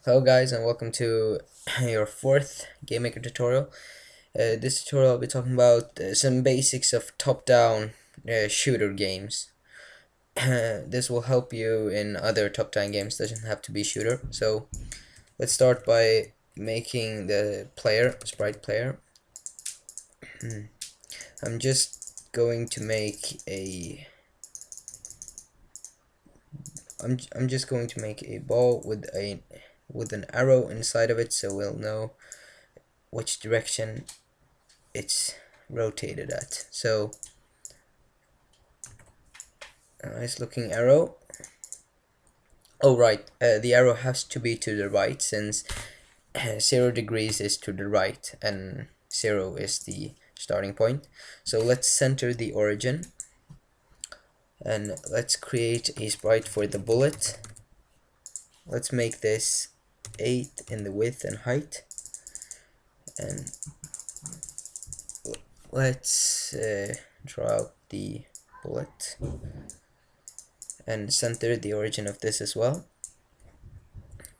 Hello guys, and welcome to your fourth GameMaker tutorial. This tutorial I'll be talking about some basics of top-down shooter games. This will help you in other top-down games, doesn't have to be shooter. So let's start by making the sprite player. I'm just going to make a I'm just going to make a ball with an arrow inside of it, so we'll know which direction it's rotated at. So a nice looking arrow. Oh right, the arrow has to be to the right, since 0 degrees is to the right and 0 is the starting point. So let's center the origin, and let's create a sprite for the bullet. Let's make this 8 in the width and height, and let's draw out the bullet and center the origin of this as well.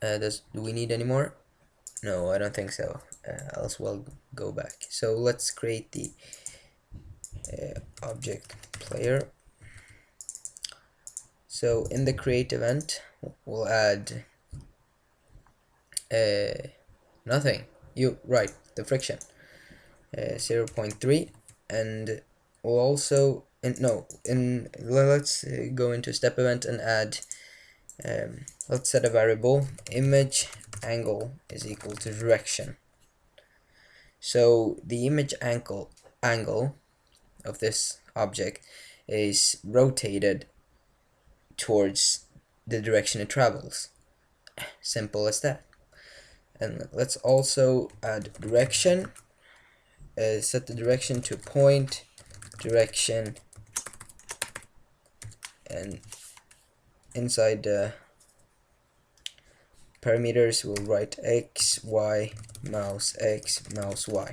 Do we need any more? No, I don't think so. Else we'll go back. So let's create the object player. So in the create event, we'll add nothing. The friction 0.3, and we'll also let's go into step event and add. Let's set a variable image angle is equal to direction. So the image angle of this object is rotated towards the direction it travels. Simple as that. And let's also add direction. Set the direction to point, direction, and inside the parameters we'll write x, y, mouse x, mouse y.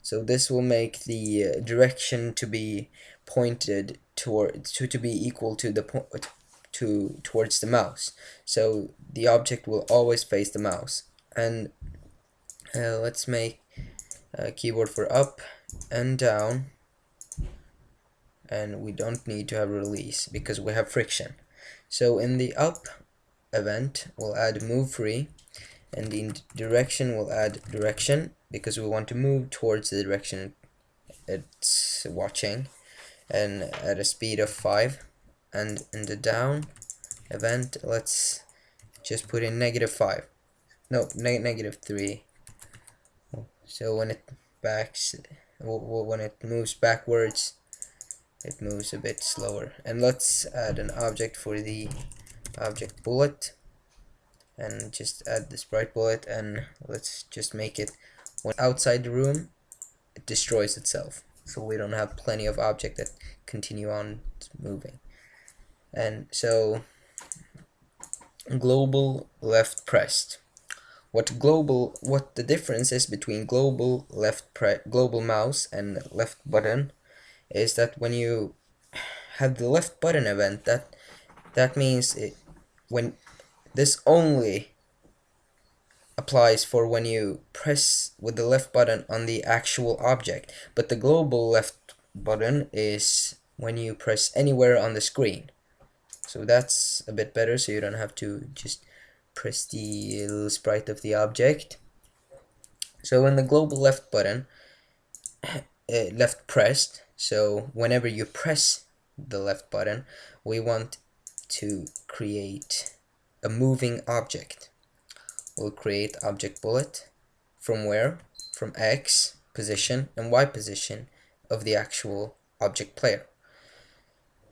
So this will make the direction to be pointed to be equal to the towards the mouse. So the object will always face the mouse. And let's make a keyboard for up and down, and we don't need to have release because we have friction. So in the up event we'll add move free, and in direction we'll add direction because we want to move towards the direction it's watching, and at a speed of 5. And in the down event let's just put in -5, no, -3. So when it moves backwards, it moves a bit slower. And let's add an object for the object bullet, and just add the sprite bullet, and let's just make it when outside the room it destroys itself, so we don't have plenty of object that continue on moving. And so global left pressed. What the difference is between global mouse and left button is that when you have the left button event, that means when this only applies for when you press with the left button on the actual object, but the global left button is when you press anywhere on the screen. So that's a bit better, so you don't have to just press the little sprite of the object. So in the global left button, left pressed, so whenever you press the left button, we want to create a moving object. We'll create object bullet from where? From X position and Y position of the actual object player.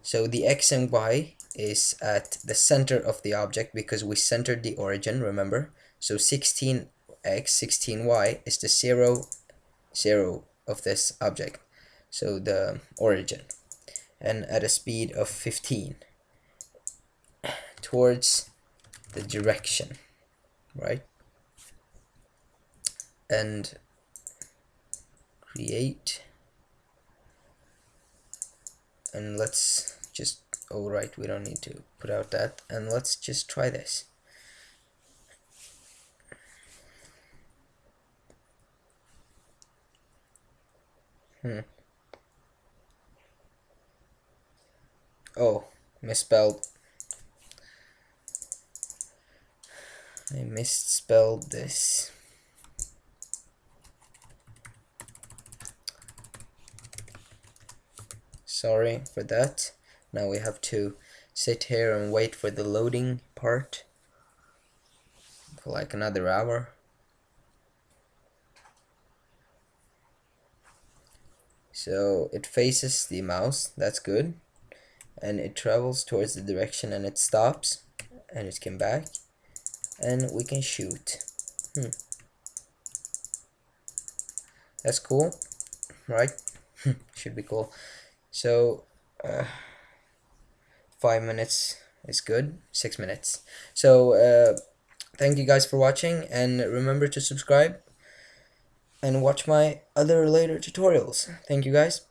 So the X and Y is at the center of the object because we centered the origin, remember? So 16x, 16y is the 0, 0 of this object, so the origin, and at a speed of 15 towards the direction, right? And create, and let's just, oh right, we don't need to put out that, and let's just try this. Oh, misspelled. I misspelled this. Sorry for that. Now we have to sit here and wait for the loading part for like another hour. So it faces the mouse, that's good. And it travels towards the direction and it stops. And it came back. And we can shoot. That's cool, right? Should be cool. So 5 minutes is good. 6 minutes. So thank you guys for watching, and remember to subscribe and watch my other later tutorials. Thank you guys.